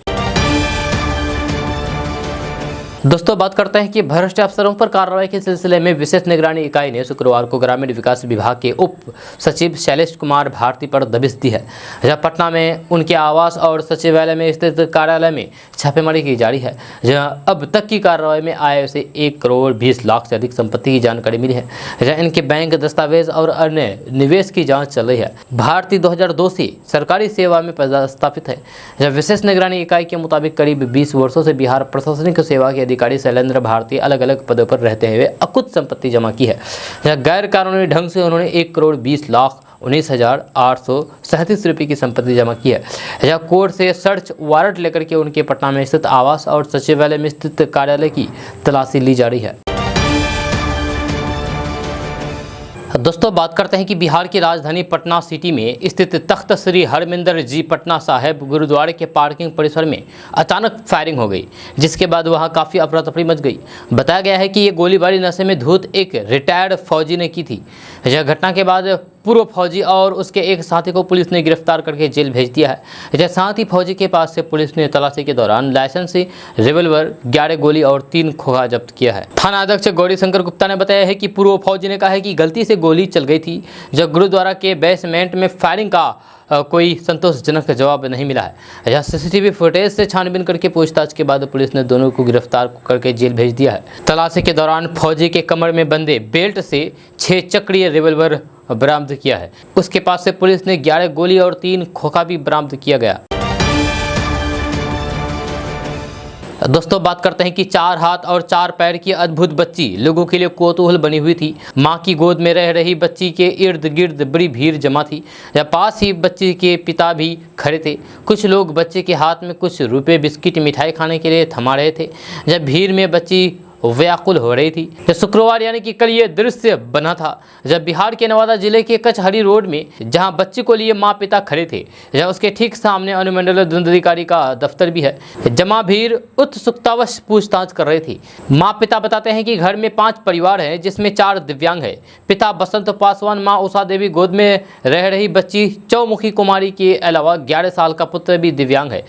S1: दोस्तों बात करते हैं कि भ्रष्ट अफसरों पर कार्रवाई के सिलसिले में विशेष निगरानी इकाई ने शुक्रवार को ग्रामीण विकास विभाग के उप सचिव शैलेश कुमार भारती पर दबिश दी है। जहां पटना में उनके आवास और सचिवालय में स्थित कार्यालय में छापेमारी की जारी है, जहां अब तक की कार्रवाई में आय से 1 करोड़ 20 लाख से अधिक संपत्ति की जानकारी मिली है। जहां इनके बैंक दस्तावेज और अन्य निवेश की जाँच चल रही है। भारती 2002 से सरकारी सेवा में पदस्थापित है। जहाँ विशेष निगरानी इकाई के मुताबिक करीब 20 वर्षों से बिहार प्रशासनिक सेवा के अधिकारी शैलेंद्र भारती अलग अलग पदों पर रहते हुए अकुत संपत्ति जमा की है। गैर कानूनी ढंग से उन्होंने 1 करोड़ 20 लाख 19,837 रुपये की संपत्ति जमा की है। यह कोर्ट से सर्च वारंट लेकर के उनके पटना में स्थित आवास और सचिवालय में स्थित कार्यालय की तलाशी ली जा रही है। दोस्तों बात करते हैं कि बिहार की राजधानी पटना सिटी में स्थित तख्त श्री हरमिंदर जी पटना साहिब गुरुद्वारे के पार्किंग परिसर में अचानक फायरिंग हो गई, जिसके बाद वहां काफ़ी अफरा तफरी मच गई। बताया गया है कि ये गोलीबारी नशे में धुत एक रिटायर्ड फौजी ने की थी। यह घटना के बाद पूर्व फौजी और उसके एक साथी को पुलिस ने गिरफ्तार करके जेल भेज दिया है। साथ ही फौजी के पास से पुलिस ने तलाशी के दौरान लाइसेंसी रिवॉल्वर, 11 गोली और 3 खोखा जब्त किया है। थाना अध्यक्ष गौरी शंकर गुप्ता ने बताया है कि पूर्व फौजी ने कहा है कि गलती से गोली चल गई थी, जब गुरुद्वारा के बेसमेंट में फायरिंग का कोई संतोषजनक जवाब नहीं मिला है। यह सीसीटीवी फुटेज से छानबीन करके पूछताछ के बाद पुलिस ने दोनों को गिरफ्तार करके जेल भेज दिया है। तलाशी के दौरान फौजी के कमर में बंधे बेल्ट से 6 चक्रीय रिवॉल्वर बरामद किया है। उसके पास से पुलिस ने 11 गोली और 3 खोखा भी बरामद किया गया। दोस्तों बात करते हैं कि 4 हाथ और 4 पैर की अद्भुत बच्ची लोगों के लिए कौतूहल बनी हुई थी। मां की गोद में रह रही बच्ची के इर्द गिर्द बड़ी भीड़ जमा थी। पास ही बच्ची के पिता भी खड़े थे। कुछ लोग बच्चे के हाथ में कुछ रुपए, बिस्किट, मिठाई खाने के लिए थमा रहे थे। जब भीड़ में बच्ची व्याकुल हो रही थी। शुक्रवार यानी कि कल ये दृश्य बना था, जब बिहार के नवादा जिले के कचहरी रोड में जहां बच्ची को लिए मां पिता खड़े थे, जहां उसके ठीक सामने अनुमंडल दंडाधिकारी का दफ्तर भी है। जमा भीड़ उत्सुकतावश पूछताछ कर रही थी। मां पिता बताते हैं कि घर में 5 परिवार है, जिसमें 4 दिव्यांग है। पिता बसंत पासवान, माँ उषा देवी, गोद में रह रही बच्ची चौमुखी कुमारी के अलावा 11 साल का पुत्र भी दिव्यांग है।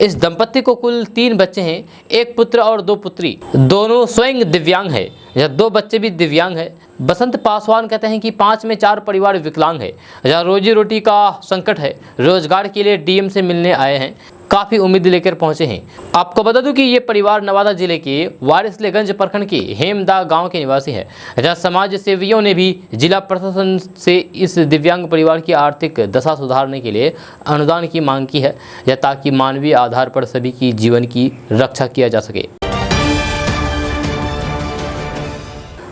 S1: इस दंपत्ति को कुल 3 बच्चे हैं, 1 पुत्र और 2 पुत्री। दोनों स्वयं दिव्यांग है। यह 2 बच्चे भी दिव्यांग है। बसंत पासवान कहते हैं कि 5 में 4 परिवार विकलांग है। जहाँ रोजी रोटी का संकट है। रोजगार के लिए डीएम से मिलने आए हैं, काफ़ी उम्मीद लेकर पहुंचे हैं। आपको बता दूं कि ये परिवार नवादा जिले के वारिसलीगंज प्रखंड के हेमदा गांव के निवासी है। जहाँ समाज सेवियों ने भी जिला प्रशासन से इस दिव्यांग परिवार की आर्थिक दशा सुधारने के लिए अनुदान की मांग की है, ताकि मानवीय आधार पर सभी की जीवन की रक्षा किया जा सके।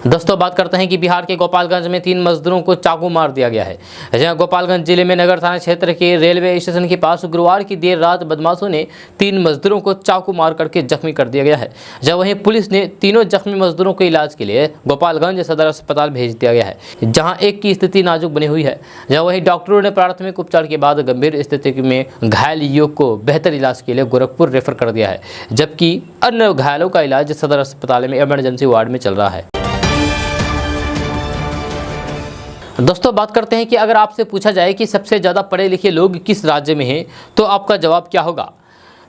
S1: दोस्तों बात करते हैं कि बिहार के गोपालगंज में 3 मजदूरों को चाकू मार दिया गया है। जहां गोपालगंज जिले में नगर थाना क्षेत्र के रेलवे स्टेशन के पास गुरुवार की देर रात बदमाशों ने 3 मजदूरों को चाकू मार करके जख्मी कर दिया गया है। जहां वहीं पुलिस ने तीनों जख्मी मजदूरों को इलाज के लिए गोपालगंज सदर अस्पताल भेज दिया गया है, जहाँ एक की स्थिति नाजुक बनी हुई है। जहाँ वहीं डॉक्टरों ने प्राथमिक उपचार के बाद गंभीर स्थिति में घायल युवक को बेहतर इलाज के लिए गोरखपुर रेफर कर दिया है, जबकि अन्य घायलों का इलाज सदर अस्पताल में इमरजेंसी वार्ड में चल रहा है। दोस्तों बात करते हैं कि अगर आपसे पूछा जाए कि सबसे ज़्यादा पढ़े लिखे लोग किस राज्य में हैं, तो आपका जवाब क्या होगा?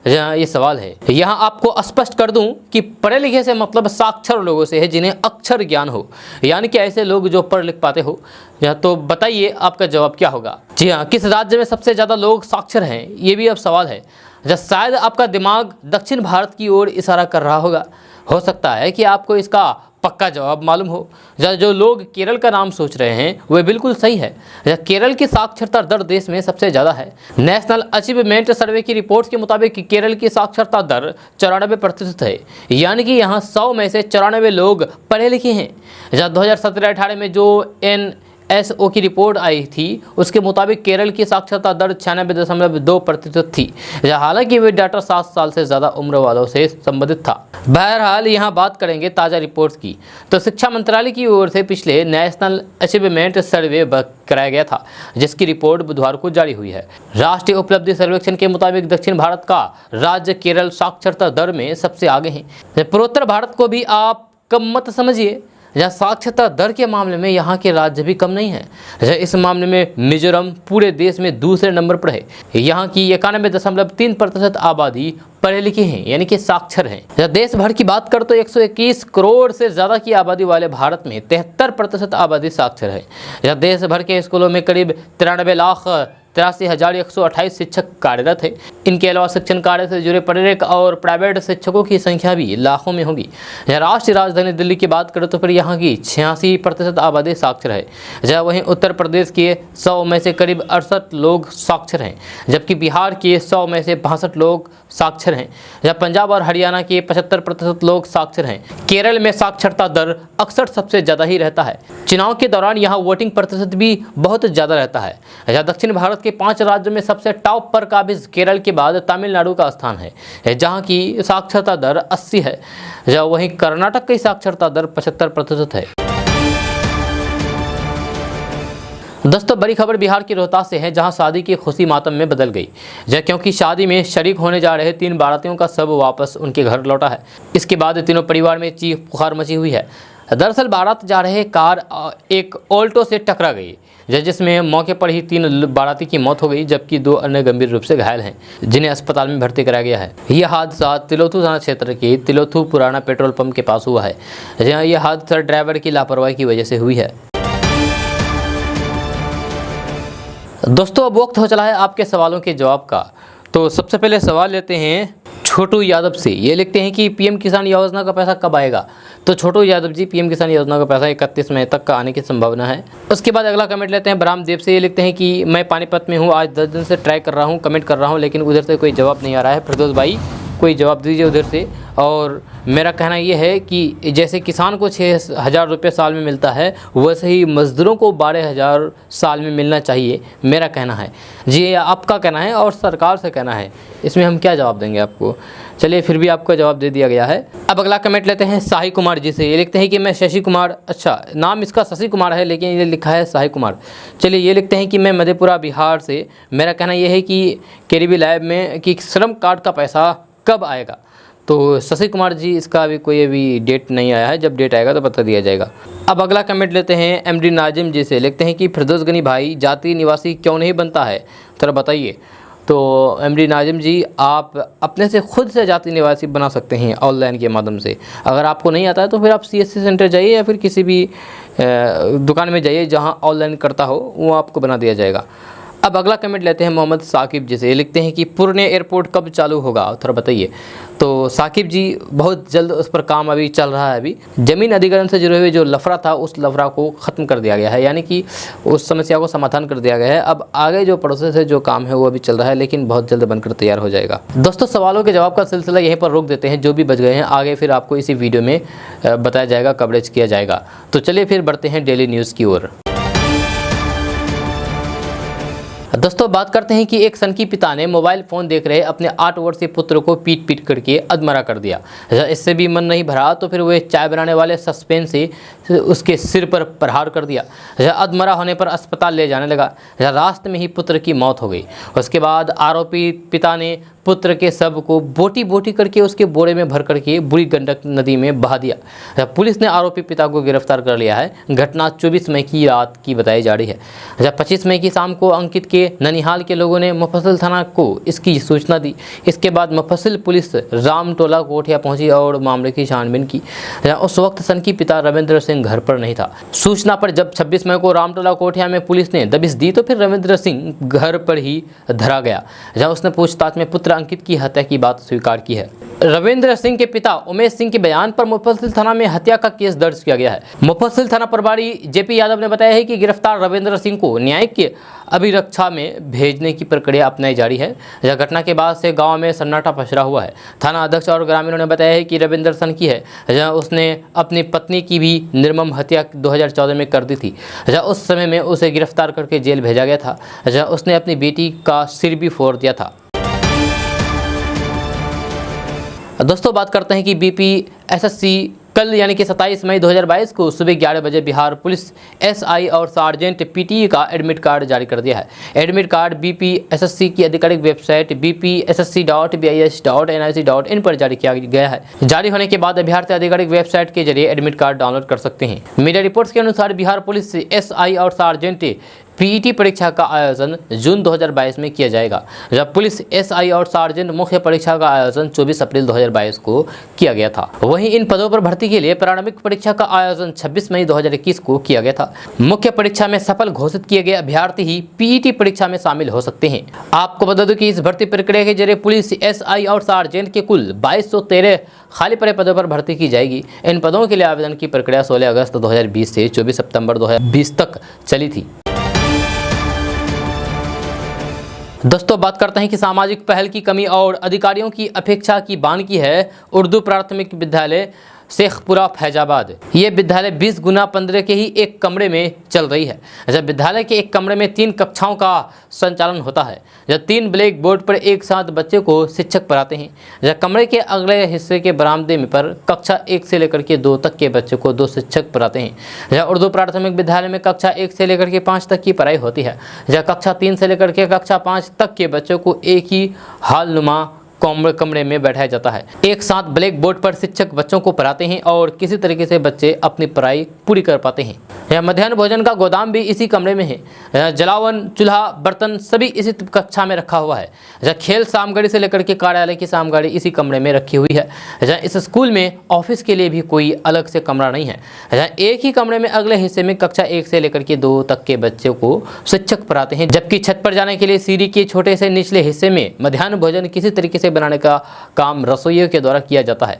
S1: ये सवाल है। यहाँ आपको स्पष्ट कर दूं कि पढ़े लिखे से मतलब साक्षर लोगों से है, जिन्हें अक्षर ज्ञान हो, यानी कि ऐसे लोग जो पढ़ लिख पाते हो। तो बताइए आपका जवाब क्या होगा? जी हाँ, किस राज्य में सबसे ज़्यादा लोग साक्षर हैं, ये भी अब सवाल है। शायद आपका दिमाग दक्षिण भारत की ओर इशारा कर रहा होगा। हो सकता है कि आपको इसका पक्का जवाब मालूम हो। जो लोग केरल का नाम सोच रहे हैं वह बिल्कुल सही है। केरल की साक्षरता दर देश में सबसे ज़्यादा है। नेशनल अचीवमेंट सर्वे की रिपोर्ट के मुताबिक केरल की साक्षरता दर 94% है, यानी कि यहाँ 100 में से 94 लोग पढ़े लिखे हैं। 2017-18 में जो NSO की रिपोर्ट आई थी उसके मुताबिक केरल की साक्षरता दर 96.2% थी। हालांकि वे डाटा 7 साल से ज़्यादा उम्र वालों से संबंधित था। बहरहाल यहाँ बात करेंगे ताज़ा रिपोर्ट की, तो शिक्षा मंत्रालय की ओर से पिछले नेशनल अचीवमेंट सर्वे कराया गया था, जिसकी रिपोर्ट बुधवार को जारी हुई है। राष्ट्रीय उपलब्धि सर्वेक्षण के मुताबिक दक्षिण भारत का राज्य केरल साक्षरता दर में सबसे आगे है। पूर्वोत्तर भारत को भी आप कम मत समझिए। साक्षरता दर के मामले में यहाँ के राज्य भी कम नहीं है। इस मामले में मिजोरम पूरे देश में दूसरे नंबर पर है। यहाँ की 91.3% आबादी पढ़े लिखे हैं, यानी कि साक्षर हैं। देश भर की बात कर तो 121 करोड़ से ज़्यादा की आबादी वाले भारत में 73% आबादी साक्षर है। देश भर के स्कूलों में करीब 93,83,128 शिक्षक कार्यरत हैं। इनके अलावा शिक्षण कार्य से जुड़े प्रेरक और प्राइवेट शिक्षकों की संख्या भी लाखों में होगी। राष्ट्रीय राजधानी दिल्ली की बात करें तो फिर यहाँ की 86% आबादी साक्षर है। जहाँ वहीं उत्तर प्रदेश के 100 में से करीब 68 लोग साक्षर हैं, जबकि बिहार के 100 में से 62 लोग साक्षर हैं। जहाँ पंजाब और हरियाणा के 75% लोग साक्षर हैं। केरल में साक्षरता दर अक्सर सबसे ज़्यादा ही रहता है। चुनाव के दौरान यहाँ वोटिंग प्रतिशत भी बहुत ज़्यादा रहता है। जहाँ दक्षिण भारत के 5 राज्यों में सबसे टॉप पर काबिज केरल के बाद तमिलनाडु का स्थान है, जहाँ की साक्षरता दर 80 है। जहाँ वहीं कर्नाटक की साक्षरता दर 75% है। दोस्तों बड़ी खबर बिहार के रोहतास से है, जहां शादी की खुशी मातम में बदल गई, क्योंकि शादी में शरीक होने जा रहे 3 बारातियों का शव वापस उनके घर लौटा है। इसके बाद तीनों परिवार में चीख पुकार मची हुई है। दरअसल बारात जा रहे कार एक ऑल्टो से टकरा गई, जिसमें मौके पर ही 3 बाराती की मौत हो गई, जबकि 2 अन्य गंभीर रूप से घायल हैं, जिन्हें अस्पताल में भर्ती कराया गया है। यह हादसा तिलोथू थाना क्षेत्र के तिलोथू पुराना पेट्रोल पंप के पास हुआ है, जहाँ यह हादसा ड्राइवर की लापरवाही की वजह से हुई है। दोस्तों अब वक्त हो चला है आपके सवालों के जवाब का। तो सबसे पहले सवाल लेते हैं छोटू यादव से। ये लिखते हैं कि पीएम किसान योजना का पैसा कब आएगा? तो छोटू यादव जी, पीएम किसान योजना का पैसा 31 मई तक का आने की संभावना है। उसके बाद अगला कमेंट लेते हैं ब्राह्मदेव से। ये लिखते हैं कि मैं पानीपत में हूँ, आज 10 दिन से ट्राई कर रहा हूँ, कमेंट कर रहा हूँ, लेकिन उधर से कोई जवाब नहीं आ रहा है। फिरदौस भाई कोई जवाब दीजिए उधर से। और मेरा कहना ये है कि जैसे किसान को 6,000 रुपये साल में मिलता है, वैसे ही मज़दूरों को 12,000 साल में मिलना चाहिए, मेरा कहना है। जी आपका कहना है और सरकार से कहना है, इसमें हम क्या जवाब देंगे आपको? चलिए फिर भी आपको जवाब दे दिया गया है। अब अगला कमेंट लेते हैं शाही कुमार जी से। ये लिखते हैं कि मैं शशि कुमार, अच्छा नाम इसका शशि कुमार है लेकिन ये लिखा है शाही कुमार। चलिए ये लिखते हैं कि मैं मधेपुरा बिहार से, मेरा कहना यह है कि केरीबी लैब में कि श्रम कार्ड का पैसा कब आएगा? तो शशि कुमार जी इसका अभी डेट नहीं आया है, जब डेट आएगा तो बता दिया जाएगा। अब अगला कमेंट लेते हैं एमडी नाजिम जी से। लिखते हैं कि फिरदौस गनी भाई जाति निवासी क्यों नहीं बनता है, थोड़ा बताइए। तो एमडी नाजिम जी आप अपने से खुद से जाति निवासी बना सकते हैं ऑनलाइन के माध्यम से। अगर आपको नहीं आता है तो फिर आप CSC सेंटर जाइए या फिर किसी भी दुकान में जाइए जहां ऑनलाइन करता हो, वो आपको बना दिया जाएगा। अब अगला कमेंट लेते हैं मोहम्मद साकिब जी से। लिखते हैं कि पुणे एयरपोर्ट कब चालू होगा, थोड़ा बताइए। तो साकिब जी बहुत जल्द उस पर काम अभी चल रहा है। अभी ज़मीन अधिग्रहण से जुड़े हुए जो लफड़ा था उस लफड़ा को ख़त्म कर दिया गया है, यानी कि उस समस्या को समाधान कर दिया गया है। अब आगे जो प्रोसेस है, जो काम है वो अभी चल रहा है, लेकिन बहुत जल्द बनकर तैयार हो जाएगा। दोस्तों सवालों के जवाब का सिलसिला यहीं पर रोक देते हैं, जो भी बच गए हैं आगे फिर आपको इसी वीडियो में बताया जाएगा, कवरेज किया जाएगा। तो चलिए फिर बढ़ते हैं डेली न्यूज़ की ओर। दोस्तों बात करते हैं कि एक सनकी पिता ने मोबाइल फ़ोन देख रहे अपने 8 वर्षीय पुत्र को पीट पीट करके अधमरा कर दिया। इससे भी मन नहीं भरा तो फिर वे चाय बनाने वाले सस्पेन से उसके सिर पर प्रहार कर दिया। अधमरा होने पर अस्पताल ले जाने लगा। रास्ते में ही पुत्र की मौत हो गई। उसके बाद आरोपी पिता ने पुत्र के शव को बोटी बोटी करके उसके बोरे में भर करके बुरी गंडक नदी में बहा दिया। पुलिस ने आरोपी पिता को गिरफ्तार कर लिया है। घटना 24 मई की रात की बताई जा रही है। 25 मई की शाम को अंकित के ननिहाल के लोगों ने मुफस्सिल थाना को इसकी सूचना दी। इसके बाद मुफस्सिल पुलिस रामटोला कोठिया पहुंची और मामले की छानबीन की। उस वक्त सनकी पिता रविंद्र सिंह घर पर नहीं था। सूचना पर जब 26 मई को रामटोला कोठिया में पुलिस ने दबिश दी तो फिर रविंद्र सिंह घर पर ही धरा गया, जहां उसने पूछताछ में पुत्र अंकित की हत्या की बात स्वीकार की है। रविंद्र सिंह के पिता उमेश सिंह के बयान पर मुफस्सिल थाना में हत्या का केस दर्ज किया गया है। मुफस्सिल थाना प्रभारी जेपी यादव ने बताया है कि गिरफ्तार रविंद्र सिंह को न्यायिक अभिरक्षा में भेजने की प्रक्रिया अपनाई जा रही है। यह घटना के बाद से गांव में सन्नाटा पसरा हुआ है। थाना अध्यक्ष और ग्रामीणों ने बताया है कि रविंद्र सनकी है, जहां उसने अपनी पत्नी की भी निर्मम हत्या 2014 में कर दी थी। जहां उस समय में उसे गिरफ्तार करके जेल भेजा गया था, जहां उसने अपनी बेटी का सिर भी फोड़ दिया था। दोस्तों बात करते हैं कि बीपीएसएससी कल यानी कि 27 मई 2022 को सुबह 11 बजे बिहार पुलिस एसआई और सार्जेंट पीटी का एडमिट कार्ड जारी कर दिया है। एडमिट कार्ड बीपीएसएससी की आधिकारिक वेबसाइट bpssc.bis.nic.in पर जारी किया गया है। जारी होने के बाद अभ्यर्थी आधिकारिक वेबसाइट के जरिए एडमिट कार्ड डाउनलोड कर सकते हैं। मीडिया रिपोर्ट्स के अनुसार बिहार पुलिस एसआई और सार्जेंट पीईटी परीक्षा का आयोजन जून 2022 में किया जाएगा, जब पुलिस एसआई और सार्जेंट मुख्य परीक्षा का आयोजन 24 अप्रैल 2022 को किया गया था। वहीं इन पदों पर भर्ती के लिए प्रारंभिक परीक्षा का आयोजन 26 मई 2021 को किया गया था। मुख्य परीक्षा में सफल घोषित किए गए अभ्यर्थी ही पीईटी परीक्षा में शामिल हो सकते हैं। आपको बता दूं कि इस भर्ती प्रक्रिया के जरिए पुलिस एसआई और सार्जेंट के कुल 2213 खाली पड़े पदों पर भर्ती की जाएगी। इन पदों के लिए आवेदन की प्रक्रिया 16 अगस्त 2020 से 24 सितंबर 2020 तक चली थी। दोस्तों बात करते हैं कि सामाजिक पहल की कमी और अधिकारियों की अपेक्षा की बानगी है उर्दू प्राथमिक विद्यालय शेखपुरा फैजाबाद। ये विद्यालय 20 गुना 15 के ही एक कमरे में चल रही है। जब विद्यालय के एक कमरे में 3 कक्षाओं का संचालन होता है, जब 3 ब्लैक बोर्ड पर एक साथ बच्चे को शिक्षक पढ़ाते हैं। जब कमरे के अगले हिस्से के बरामदे में पर कक्षा 1 से लेकर के 2 तक के बच्चे को 2 शिक्षक पढ़ाते हैं। जब उर्दू प्राथमिक विद्यालय में कक्षा 1 से लेकर के 5 तक की पढ़ाई होती है। जब कक्षा 3 से लेकर के कक्षा 5 तक के बच्चों को एक ही हालनुमा कमरे में बैठाया जाता है। एक साथ ब्लैक बोर्ड पर शिक्षक बच्चों को पढ़ाते हैं और किसी तरीके से बच्चे अपनी पढ़ाई पूरी कर पाते हैं। यह मध्याह्न भोजन का गोदाम भी इसी कमरे में है। जलावन, चूल्हा, बर्तन सभी इसी कक्षा में रखा हुआ है। खेल सामग्री से लेकर के कार्यालय की सामग्री इसी कमरे में रखी हुई है। इस स्कूल में ऑफिस के लिए भी कोई अलग से कमरा नहीं है। एक ही कमरे में अगले हिस्से में कक्षा 1 से लेकर के 2 तक के बच्चों को शिक्षक पढ़ाते हैं, जबकि छत पर जाने के लिए सीढ़ी के छोटे से निचले हिस्से में मध्याह्न भोजन किसी तरीके से बनाने का काम रसोइयों के द्वारा किया जाता है।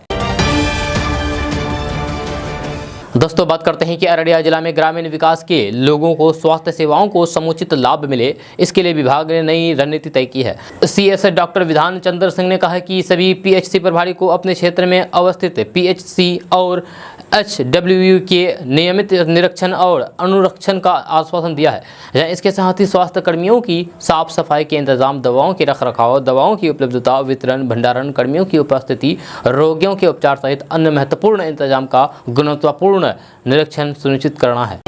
S1: दोस्तों बात करते हैं कि अररिया जिला में ग्रामीण विकास के लोगों को स्वास्थ्य सेवाओं को समुचित लाभ मिले, इसके लिए विभाग ने नई रणनीति तय की है। सीएस डॉक्टर विधान चंद्र सिंह ने कहा कि सभी पीएचसी प्रभारी को अपने क्षेत्र में अवस्थित पीएचसी और एचडब्ल्यूयू के नियमित निरीक्षण और अनुरक्षण का आश्वासन दिया है। इसके साथ ही स्वास्थ्य कर्मियों की साफ सफाई के इंतजाम, दवाओं के रखरखाव, दवाओं की उपलब्धता, वितरण, भंडारण, कर्मियों की उपस्थिति, रोगियों के उपचार सहित अन्य महत्वपूर्ण इंतजाम का गुणवत्तापूर्ण निरीक्षण सुनिश्चित करना है।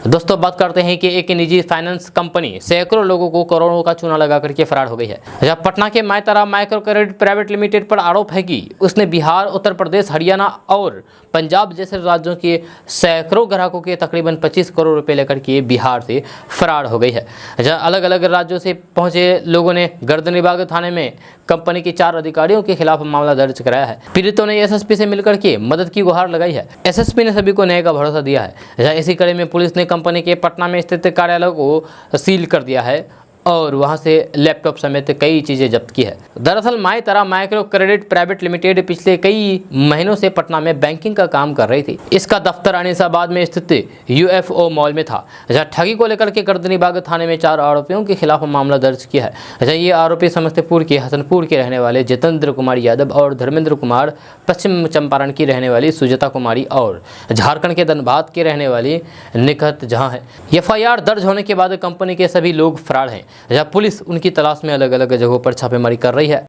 S1: दोस्तों बात करते हैं कि एक निजी फाइनेंस कंपनी सैकड़ों लोगों को करोड़ों का चूना लगा करके फरार हो गई है। जब पटना के मायतारा माइक्रो क्रेडिट प्राइवेट लिमिटेड पर आरोप है कि उसने बिहार, उत्तर प्रदेश, हरियाणा और पंजाब जैसे राज्यों के सैकड़ों ग्राहकों के तकरीबन 25 करोड़ रुपए लेकर के बिहार से फरार हो गई है। जहाँ अलग अलग राज्यों से पहुंचे लोगों ने गर्दनीबाग थाने में कंपनी के 4 अधिकारियों के खिलाफ मामला दर्ज कराया है। पीड़ितों ने एसएसपी से मिलकर के मदद की गुहार लगाई है। एसएसपी ने सभी को न्याय का भरोसा दिया है। इसी कड़ी में पुलिस ने कंपनी के पटना में स्थित कार्यालय को सील कर दिया है और वहां से लैपटॉप समेत कई चीज़ें जब्त की है। दरअसल माई तारा माइक्रो क्रेडिट प्राइवेट लिमिटेड पिछले कई महीनों से पटना में बैंकिंग का काम कर रही थी। इसका दफ्तर अनीसाबाद में स्थित UFO मॉल में था, जहां ठगी को लेकर के गर्दनीबाग थाने में 4 आरोपियों के खिलाफ मामला दर्ज किया है। ये आरोपी समस्तीपुर के हसनपुर के रहने वाले जितेंद्र कुमार यादव और धर्मेंद्र कुमार पश्चिम चंपारण की रहने वाली सुजाता कुमारी और झारखंड के धनबाद के रहने वाली निखत जहां है। FIR दर्ज होने के बाद कंपनी के सभी लोग फरार हैं, जहां पुलिस उनकी तलाश में अलग अलग जगहों पर छापेमारी कर रही है।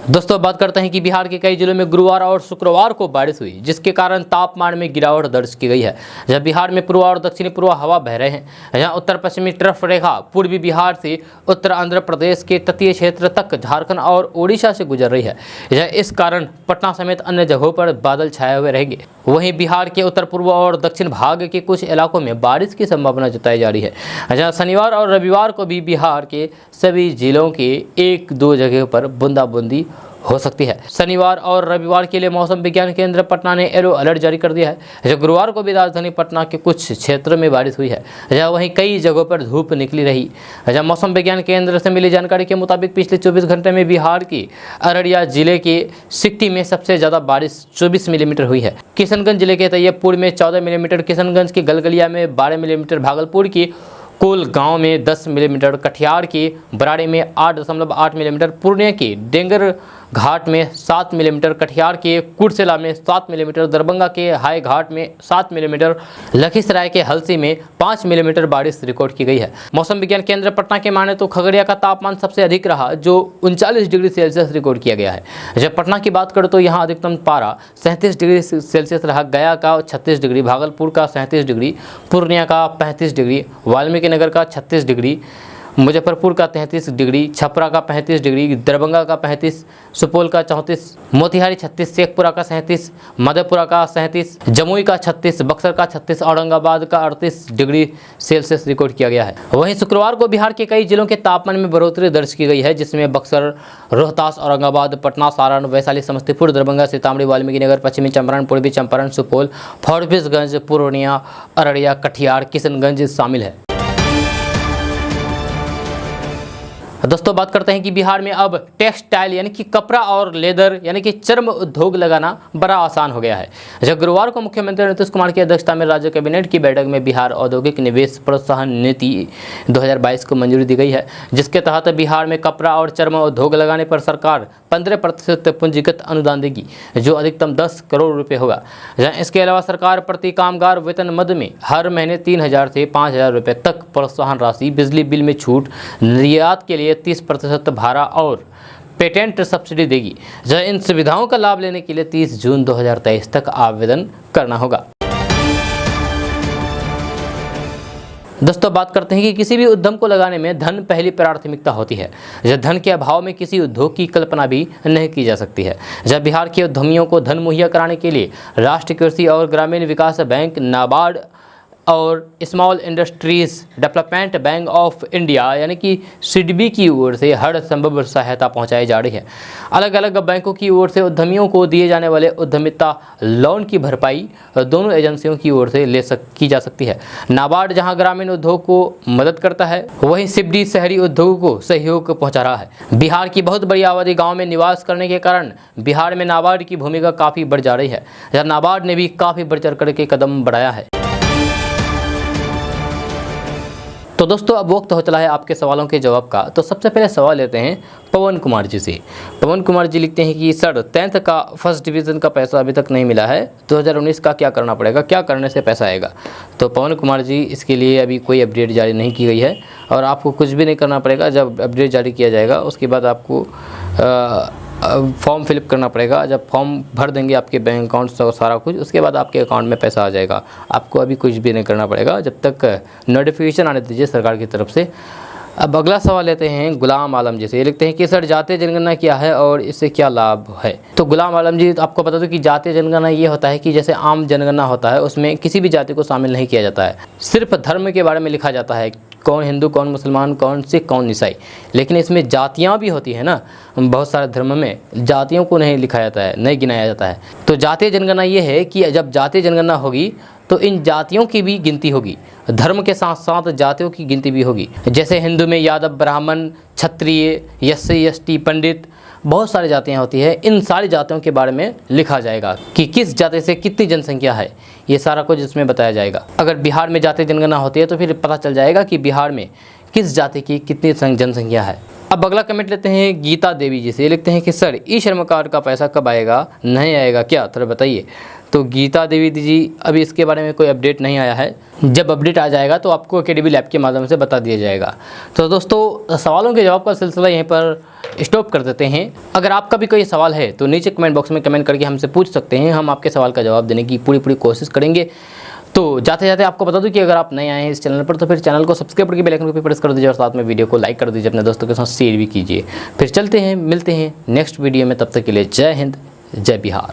S1: दोस्तों बात करते हैं कि बिहार के कई जिलों में गुरुवार और शुक्रवार को बारिश हुई, जिसके कारण तापमान में गिरावट दर्ज की गई है। जब बिहार में पूर्व और दक्षिणी पूर्व हवा बह रहे हैं, यहाँ उत्तर पश्चिमी ट्रफ रेखा पूर्वी बिहार से उत्तर आंध्र प्रदेश के तटीय क्षेत्र तक झारखंड और ओडिशा से गुजर रही है। इस कारण पटना समेत अन्य जगहों पर बादल छाए हुए रहेंगे। वहीं बिहार के उत्तर पूर्व और दक्षिण भाग के कुछ इलाकों में बारिश की संभावना जताई जा रही है, जहाँ शनिवार और रविवार को भी बिहार के सभी जिलों के 1-2 जगह पर बूंदाबूंदी हो सकती है। शनिवार और रविवार के लिए मौसम विज्ञान केंद्र पटना ने येलो अलर्ट जारी कर दिया है। जब गुरुवार को भी राजधानी पटना के कुछ क्षेत्रों में बारिश हुई है, जहाँ वहीं कई जगहों पर धूप निकली रही। जहाँ मौसम विज्ञान केंद्र से मिली जानकारी के मुताबिक पिछले 24 घंटे में बिहार की अररिया जिले के सिकटी में सबसे ज़्यादा बारिश 24 मिलीमीटर हुई है। किशनगंज जिले के तैयबपुर में 14 मिलीमीटर, किशनगंज के गलगलिया में 12 मिलीमीटर, भागलपुर की कोल गांव में 10 मिलीमीटर, कटिहार के बराड़ी में 8.8 मिलीमीटर, पूर्णिया के डेंगर घाट में 7 मिलीमीटर, कटिहार के कुर्सेला में 7 मिलीमीटर, दरभंगा के हाई घाट में 7 मिलीमीटर, लखीसराय के हलसी में 5 मिलीमीटर बारिश रिकॉर्ड की गई है। मौसम विज्ञान केंद्र पटना के माने तो खगड़िया का तापमान सबसे अधिक रहा, जो 39 डिग्री सेल्सियस रिकॉर्ड किया गया है। जब पटना की बात करें तो यहाँ अधिकतम पारा 37 डिग्री सेल्सियस रहा, गया का 36 डिग्री, भागलपुर का 37 डिग्री, पूर्णिया का 35 डिग्री, वाल्मीकि नगर का 36 डिग्री, मुजफ्फरपुर का 33 डिग्री, छपरा का 35 डिग्री, दरभंगा का 35, सुपौल का 34, मोतिहारी 36, शेखपुरा का 37, मधेपुरा का 37, जमुई का 36, बक्सर का 36, औरंगाबाद का 38 डिग्री सेल्सियस रिकॉर्ड किया गया है। वहीं शुक्रवार को बिहार के कई जिलों के तापमान में बढ़ोतरी दर्ज की गई है, जिसमें बक्सर, रोहतास, औरंगाबाद, पटना, सारण, वैशाली, समस्तीपुर, दरभंगा, सीतामढ़ी, वाल्मीकि नगर, पश्चिमी चंपारण, पूर्वी चंपारण, सुपौल, फारबिसगंज, पूर्णिया, अररिया, कटिहार, किशनगंज शामिल है। दोस्तों बात करते हैं कि बिहार में अब टेक्सटाइल यानी कि कपड़ा और लेदर यानी कि चर्म उद्योग लगाना बड़ा आसान हो गया है। जब गुरुवार को मुख्यमंत्री नीतीश कुमार की अध्यक्षता में राज्य कैबिनेट की बैठक में बिहार औद्योगिक निवेश प्रोत्साहन नीति 2022 को मंजूरी दी गई है, जिसके तहत बिहार में कपड़ा और चर्म उद्योग लगाने पर सरकार 15% पूंजीगत अनुदान देगी, जो अधिकतम 10 करोड़ रुपये होगा। इसके अलावा सरकार प्रति कामगार वेतन मद में हर महीने 3,000 से 5,000 रुपये तक प्रोत्साहन राशि, बिजली बिल में छूट, निर्यात के लिए 30% भाड़ा और पेटेंट सब्सिडी देगी। इन सुविधाओं का लाभ लेने के लिए 30 जून 2023 तक आवेदन करना होगा। दोस्तों बात करते हैं कि किसी भी उद्यम को लगाने में धन पहली प्राथमिकता होती है। जब धन के अभाव में किसी उद्योग की कल्पना भी नहीं की जा सकती है। जब बिहार के उद्यमियों को धन मुहैया कराने के लिए राष्ट्रीय कृषि और ग्रामीण विकास बैंक, नाबार्ड और small industries development bank of India यानी कि सिडबी की ओर से हर संभव सहायता पहुंचाई जा रही है। अलग अलग बैंकों की ओर से उद्यमियों को दिए जाने वाले उद्यमिता लोन की भरपाई दोनों एजेंसियों की ओर से की जा सकती है। नाबार्ड जहां ग्रामीण उद्योग को मदद करता है, वहीं सिडबी शहरी उद्योग को सहयोग पहुंचा रहा है। बिहार की बहुत बड़ी आबादी गाँव में निवास करने के कारण बिहार में नाबार्ड की भूमिका काफ़ी बढ़ जा रही है। नाबार्ड ने भी काफ़ी बढ़ चढ़ करके कदम बढ़ाया है। तो दोस्तों अब वक्त हो चला है आपके सवालों के जवाब का। तो सबसे पहले सवाल लेते हैं पवन कुमार जी से। पवन कुमार जी लिखते हैं कि सर 10th का फर्स्ट डिवीज़न का पैसा अभी तक नहीं मिला है, 2019 का क्या करना पड़ेगा, क्या करने से पैसा आएगा। तो पवन कुमार जी इसके लिए अभी कोई अपडेट जारी नहीं की गई है और आपको कुछ भी नहीं करना पड़ेगा। जब अपडेट जारी किया जाएगा उसके बाद आपको फॉर्म फिलअप करना पड़ेगा। जब फॉर्म भर देंगे आपके बैंक अकाउंट सारा कुछ, उसके बाद आपके अकाउंट में पैसा आ जाएगा। आपको अभी कुछ भी नहीं करना पड़ेगा जब तक नोटिफिकेशन आने दीजिए सरकार की तरफ से। अब अगला सवाल लेते हैं गुलाम आलम जी से। ये लिखते हैं कि सर जातीय जनगणना क्या है और इससे क्या लाभ है। तो गुलाम आलम जी आपको बता दो कि जातीय जनगणना ये होता है कि जैसे आम जनगणना होता है उसमें किसी भी जाति को शामिल नहीं किया जाता है, सिर्फ धर्म के बारे में लिखा जाता है कौन हिंदू, कौन मुसलमान, कौन सिख, कौन ईसाई। लेकिन इसमें जातियाँ भी होती है ना, बहुत सारे धर्म में जातियों को नहीं लिखा जाता है, नहीं गिनाया जाता है। तो जातीय जनगणना ये है कि जब जातीय जनगणना होगी तो इन जातियों की भी गिनती होगी, धर्म के साथ साथ जातियों की गिनती भी होगी। जैसे हिंदू में यादव, ब्राह्मण, क्षत्रिय, एससी, एसटी, पंडित, बहुत सारी जातियाँ होती है। इन सारी जातियों के बारे में लिखा जाएगा कि किस जाति से कितनी जनसंख्या है, ये सारा कुछ इसमें बताया जाएगा। अगर बिहार में जातीय जनगणना होती है तो फिर पता चल जाएगा कि बिहार में किस जाति की कितनी जनसंख्या है। अब अगला कमेंट लेते हैं गीता देवी जी से। ये लिखते हैं कि सर ई श्रम कार्ड का पैसा कब आएगा, नहीं आएगा क्या, थोड़ा बताइए। तो गीता देवी जी अभी इसके बारे में कोई अपडेट नहीं आया है, जब अपडेट आ जाएगा तो आपको अकेडमी लैब के माध्यम से बता दिया जाएगा। तो दोस्तों सवालों के जवाब का सिलसिला यहीं पर स्टॉप कर देते हैं। अगर आपका भी कोई सवाल है तो नीचे कमेंट बॉक्स में कमेंट करके हमसे पूछ सकते हैं, हम आपके सवाल का जवाब देने की पूरी कोशिश करेंगे। तो जाते जाते आपको बता दूं कि अगर आप नए आए हैं इस चैनल पर तो फिर चैनल को सब्सक्राइब करके बेल आइकन को प्रेस कर दीजिए और साथ में वीडियो को लाइक कर दीजिए, अपने दोस्तों के साथ शेयर भी कीजिए। फिर चलते हैं, मिलते हैं नेक्स्ट वीडियो में, तब तक के लिए जय हिंद, जय बिहार।